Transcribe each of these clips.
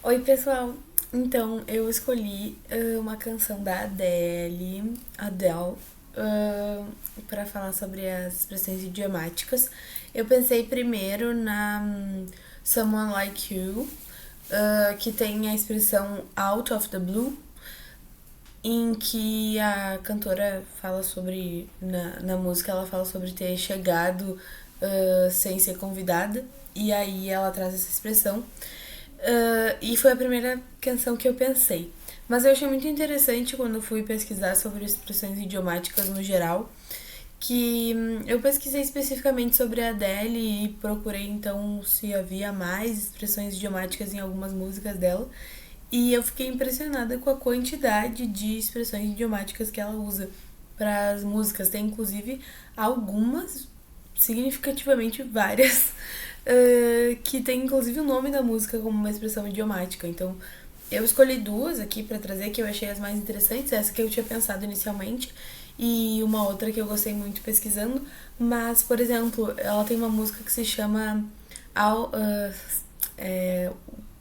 Oi, pessoal. Então, eu escolhi uma canção da Adele, para falar sobre as expressões idiomáticas. Eu pensei primeiro na Someone Like You, que tem a expressão out of the blue, em que a cantora fala sobre, na música, ela fala sobre ter chegado sem ser convidada, e aí ela traz essa expressão. E foi a primeira canção que eu pensei. Mas eu achei muito interessante quando fui pesquisar sobre expressões idiomáticas no geral, que eu pesquisei especificamente sobre a Adele e procurei então se havia mais expressões idiomáticas em algumas músicas dela. E eu fiquei impressionada com a quantidade de expressões idiomáticas que ela usa para as músicas. Tem inclusive algumas, significativamente várias, que tem inclusive o nome da música como uma expressão idiomática. Então eu escolhi duas aqui para trazer que eu achei as mais interessantes, essa que eu tinha pensado inicialmente e uma outra que eu gostei muito pesquisando. Mas, por exemplo, ela tem uma música que se chama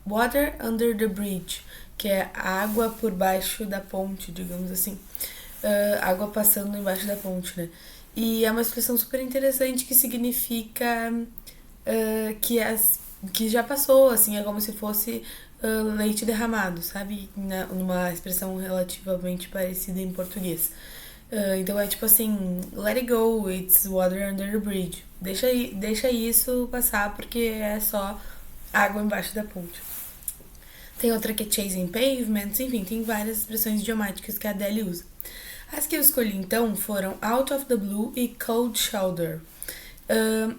Water Under the Bridge, que é água por baixo da ponte, digamos assim. Água passando embaixo da ponte, né? E é uma expressão super interessante que significa que já passou, assim, é como se fosse leite derramado, sabe? Numa expressão relativamente parecida em português. Então é tipo assim, let it go, it's water under the bridge. Deixa isso passar porque é só água embaixo da ponte. Tem outra que é chasing pavements, enfim, tem várias expressões idiomáticas que a Adele usa. As que eu escolhi então foram Out of the Blue e Cold Shoulder.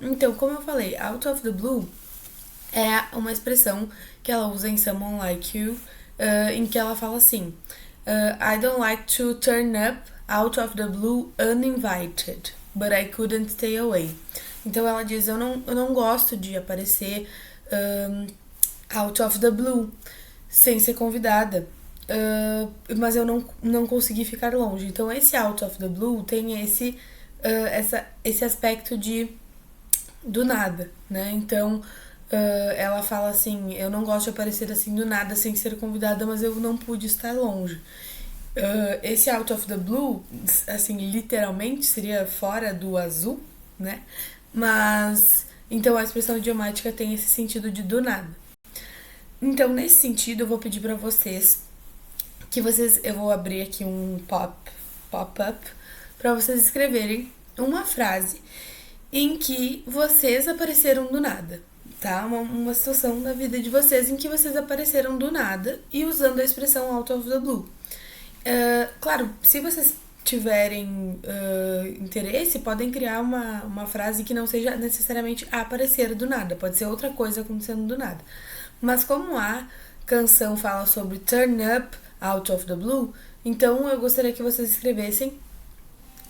Então, como eu falei, Out of the Blue é uma expressão que ela usa em Someone Like You, em que ela fala assim: I don't like to turn up out of the blue uninvited, but I couldn't stay away. Então ela diz: eu não gosto de aparecer out of the blue, sem ser convidada. Mas eu não consegui ficar longe. Então esse out of the blue tem esse aspecto de do nada, né? Então ela fala assim: eu não gosto de aparecer assim do nada sem ser convidada, mas eu não pude estar longe. Esse out of the blue, assim, literalmente seria fora do azul, né? Mas então a expressão idiomática tem esse sentido de do nada. Então, nesse sentido, eu vou pedir para vocês eu vou abrir aqui um pop-up para vocês escreverem uma frase em que vocês apareceram do nada, tá? Uma situação da vida de vocês em que vocês apareceram do nada e usando a expressão out of the blue. Claro, se vocês tiverem interesse, podem criar uma frase que não seja necessariamente aparecer do nada, pode ser outra coisa acontecendo do nada. Mas como a canção fala sobre turn up out of the blue, então eu gostaria que vocês escrevessem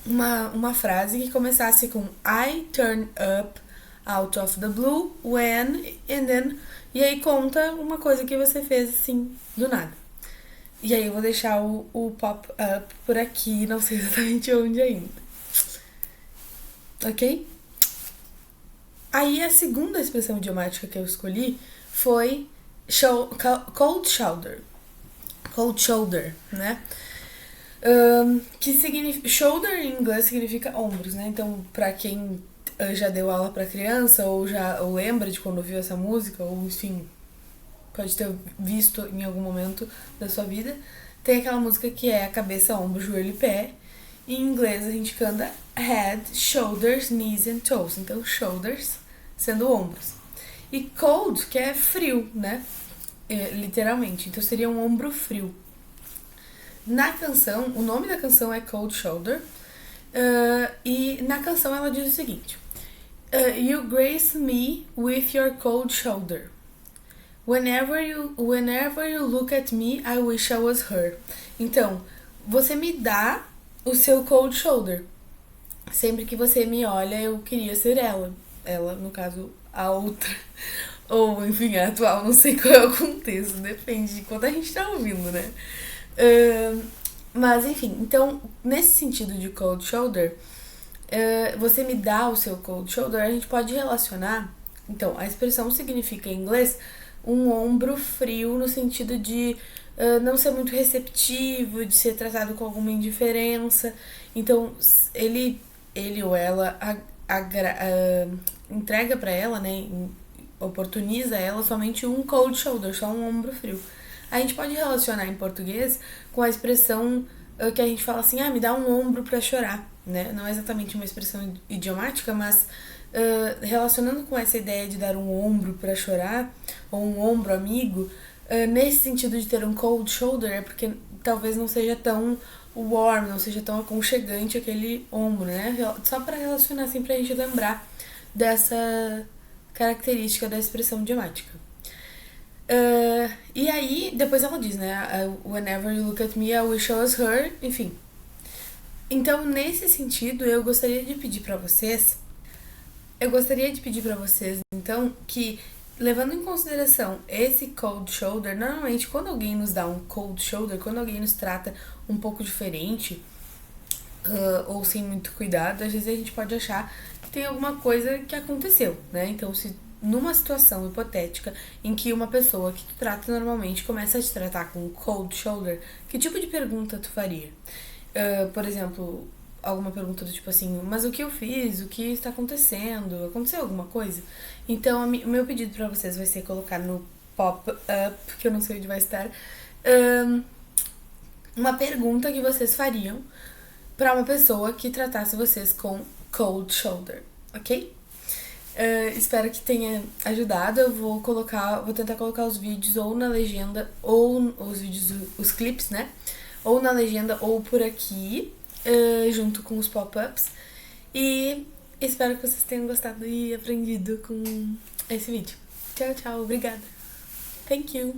uma frase que começasse com I turn up out of the blue when and then, e aí conta uma coisa que você fez assim do nada. E aí eu vou deixar o pop-up por aqui, não sei exatamente onde ainda. Ok? Aí a segunda expressão idiomática que eu escolhi foi cold shoulder. Cold shoulder, né? Que significa. Shoulder em inglês significa ombros, né? Então, pra quem já deu aula pra criança ou lembra de quando ouviu essa música, ou enfim, pode ter visto em algum momento da sua vida, tem aquela música que é a cabeça, ombro, joelho e pé. Em inglês a gente canta head, shoulders, knees and toes. Então, shoulders sendo ombros. E cold, que é frio, né? Literalmente. Então seria um ombro frio. Na canção, o nome da canção é Cold Shoulder. E na canção ela diz o seguinte: You grace me with your cold shoulder. Whenever you look at me, I wish I was her. Então, você me dá o seu cold shoulder. Sempre que você me olha, eu queria ser ela. Ela, no caso, a outra. Ou, enfim, a atual, não sei qual é o contexto, depende de quanto a gente tá ouvindo, né? Mas, enfim, então, nesse sentido de cold shoulder, você me dá o seu cold shoulder, a gente pode relacionar. Então, a expressão significa em inglês um ombro frio no sentido de não ser muito receptivo, de ser tratado com alguma indiferença. Então, ele ou ela entrega pra ela, né, oportuniza ela somente um cold shoulder, só um ombro frio. A gente pode relacionar em português com a expressão que a gente fala assim, me dá um ombro pra chorar, né? Não é exatamente uma expressão idiomática, mas relacionando com essa ideia de dar um ombro pra chorar, ou um ombro amigo, nesse sentido de ter um cold shoulder, é porque talvez não seja tão warm, não seja tão aconchegante aquele ombro, né? Só pra relacionar, assim, pra gente lembrar dessa característica da expressão idiomática. E aí, depois ela diz, né? Whenever you look at me, I wish I was her. Enfim. Então, nesse sentido, eu gostaria de pedir pra vocês, então, que levando em consideração esse cold shoulder, normalmente quando alguém nos dá um cold shoulder, quando alguém nos trata um pouco diferente, ou sem muito cuidado, às vezes a gente pode achar que tem alguma coisa que aconteceu, né? Então, se numa situação hipotética em que uma pessoa que tu trata normalmente começa a te tratar com cold shoulder, que tipo de pergunta tu faria? Por exemplo, alguma pergunta do tipo assim, mas o que eu fiz? O que está acontecendo? Aconteceu alguma coisa? Então, o meu pedido pra vocês vai ser colocar no pop-up, que eu não sei onde vai estar, uma pergunta que vocês fariam pra uma pessoa que tratasse vocês com cold shoulder, ok? Espero que tenha ajudado. Eu vou tentar colocar os vídeos ou na legenda, ou os vídeos, os clipes, né? Ou na legenda ou por aqui, junto com os pop-ups. E espero que vocês tenham gostado e aprendido com esse vídeo. Tchau, tchau. Obrigada. Thank you.